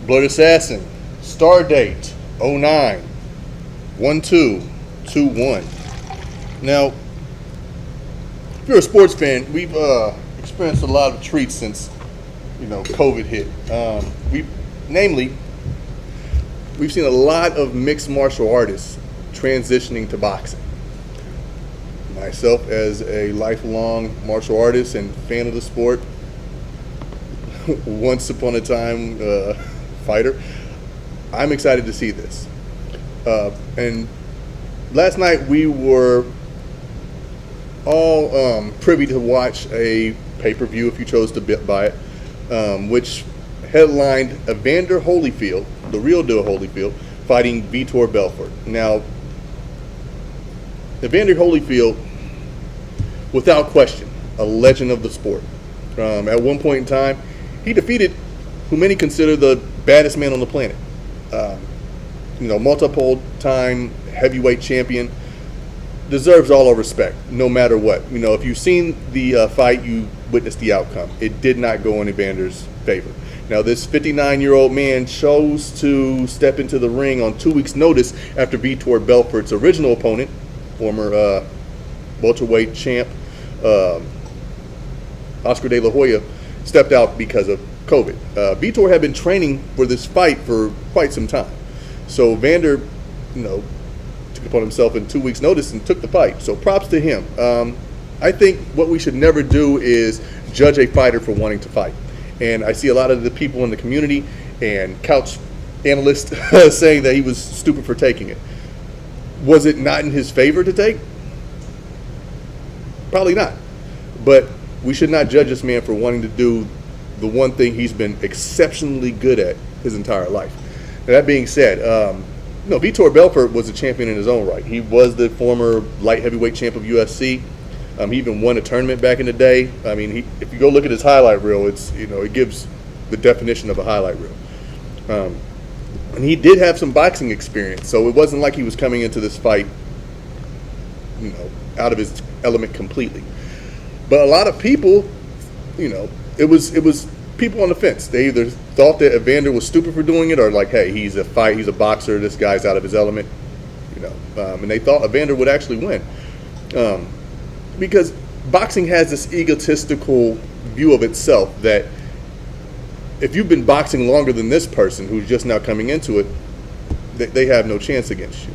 Blood Assassin, star date 09/12/21. Now, if you're a sports fan, we've experienced a lot of treats since COVID hit. We've seen a lot of mixed martial artists transitioning to boxing. Myself, as a lifelong martial artist and fan of the sport, once upon a time fighter, I'm excited to see this. And last night we were all privy to watch a pay-per-view, if you chose to buy it, which headlined Evander Holyfield, the real deal Holyfield, fighting Vitor Belfort. Now, Evander Holyfield, without question, a legend of the sport. At one point in time, he defeated who many consider the baddest man on the planet. Multiple time heavyweight champion, deserves all our respect, no matter what. If you've seen the fight, you witnessed the outcome. It did not go in Evander's favor. Now, this 59-year-old man chose to step into the ring on 2 weeks' notice after Vitor Belfort's original opponent, former welterweight champ Oscar De La Hoya, stepped out because of COVID. Vitor had been training for this fight for quite some time. So Evander, took it upon himself in 2 weeks' notice and took the fight. So props to him. I think what we should never do is judge a fighter for wanting to fight. And I see a lot of the people in the community and couch analysts saying that he was stupid for taking it. Was it not in his favor to take? Probably not. But we should not judge this man for wanting to do the one thing he's been exceptionally good at his entire life. Now, that being said, Vitor Belfort was a champion in his own right. He was the former light heavyweight champ of UFC. He even won a tournament back in the day. I mean, if you go look at his highlight reel, it gives the definition of a highlight reel. And he did have some boxing experience, so it wasn't like he was coming into this fight, out of his element completely. But a lot of people, it was people on the fence. They either thought that Evander was stupid for doing it, or like, hey, he's a boxer, this guy's out of his element, and they thought Evander would actually win. Because boxing has this egotistical view of itself that if you've been boxing longer than this person who's just now coming into it, they have no chance against you.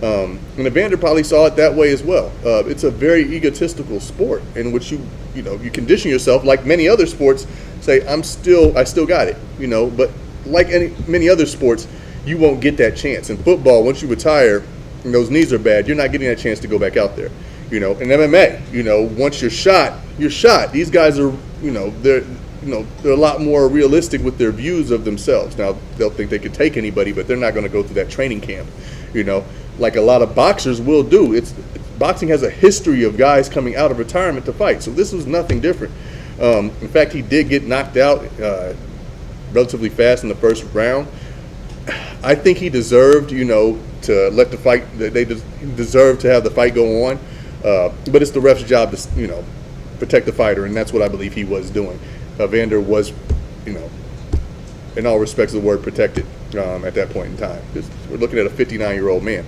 And Evander probably saw it that way as well. It's a very egotistical sport in which you condition yourself, like many other sports, say, I still got it, but like many other sports, you won't get that chance. In football, once you retire and those knees are bad, you're not getting that chance to go back out there. In MMA, once you're shot, you're shot. These guys are, they're a lot more realistic with their views of themselves. Now, they'll think they could take anybody, but they're not going to go through that training camp, like a lot of boxers will do. Boxing has a history of guys coming out of retirement to fight, so this was nothing different. In fact, he did get knocked out relatively fast in the first round. I think he deserved, to let the fight. They deserved to have the fight go on. But it's the ref's job to, protect the fighter, and that's what I believe he was doing. Evander was, in all respects of the word, protected at that point in time. We're looking at a 59-year-old man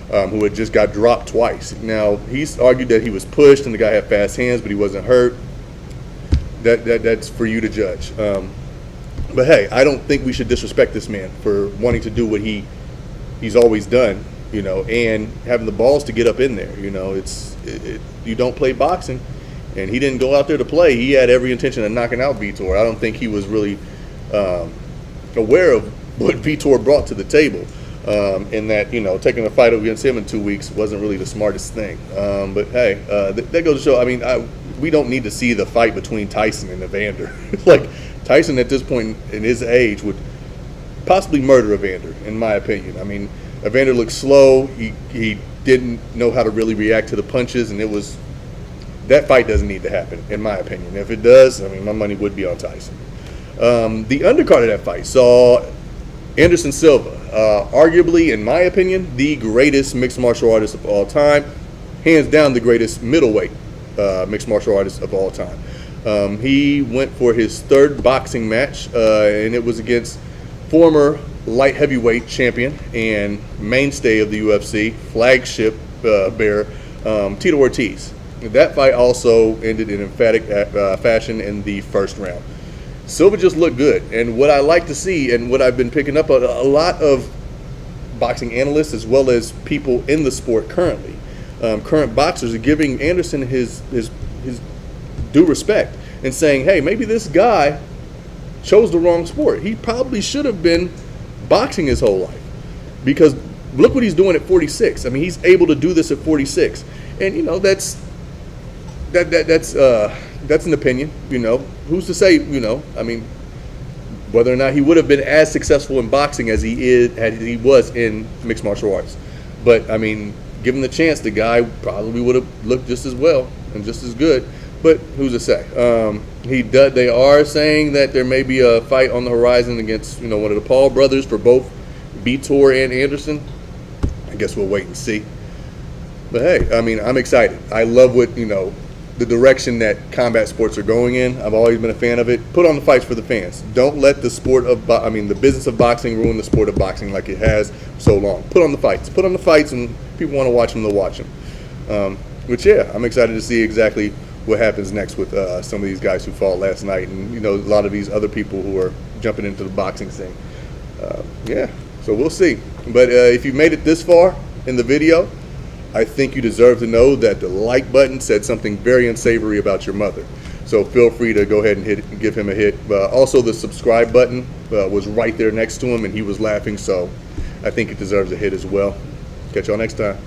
who had just got dropped twice. Now, he's argued that he was pushed and the guy had fast hands, but he wasn't hurt. That's for you to judge. But hey, I don't think we should disrespect this man for wanting to do what he's always done, and having the balls to get up in there. You don't play boxing, and he didn't go out there to play. He had every intention of knocking out Vitor. I don't think he was really aware of what Vitor brought to the table, in that, taking a fight against him in 2 weeks wasn't really the smartest thing. But hey, that goes to show, we don't need to see the fight between Tyson and Evander. Like, Tyson at this point in his age would possibly murder Evander, in my opinion. Evander looked slow. He didn't know how to really react to the punches, and that fight doesn't need to happen, in my opinion. If it does, my money would be on Tyson. The undercard of that fight saw Anderson Silva, arguably, in my opinion, the greatest mixed martial artist of all time, hands down the greatest middleweight mixed martial artist of all time. He went for his third boxing match, and it was against former light heavyweight champion and mainstay of the UFC, flagship bearer, Tito Ortiz. That fight also ended in emphatic fashion in the first round. Silva just looked good, and what I like to see, and what I've been picking up, a lot of boxing analysts as well as people in the sport currently, current boxers, are giving Anderson his due respect and saying, hey, maybe this guy chose the wrong sport. He probably should have been boxing his whole life, because look what he's doing at 46. I mean, he's able to do this at 46, and you know that's an opinion. You know, who's to say? You know, I mean, whether or not he would have been as successful in boxing as he was in mixed martial arts. But I mean, given the chance, the guy probably would have looked just as well and just as good. But who's to say? They are saying that there may be a fight on the horizon against, you know, one of the Paul brothers for both Vitor and Anderson. I guess we'll wait and see. But hey, I mean, I'm excited. I love what, you know, the direction that combat sports are going in. I've always been a fan of it. Put on the fights for the fans. Don't let the the business of boxing ruin the sport of boxing like it has so long. Put on the fights. Put on the fights, and people want to watch them, they'll watch them. Which, yeah, I'm excited to see exactly what happens next with some of these guys who fought last night, and you know, a lot of these other people who are jumping into the boxing scene. Yeah, so we'll see. But if you made it this far in the video, I think you deserve to know that the like button said something very unsavory about your mother. So feel free to go ahead and give him a hit. Also, the subscribe button was right there next to him, and he was laughing, so I think it deserves a hit as well. Catch y'all next time.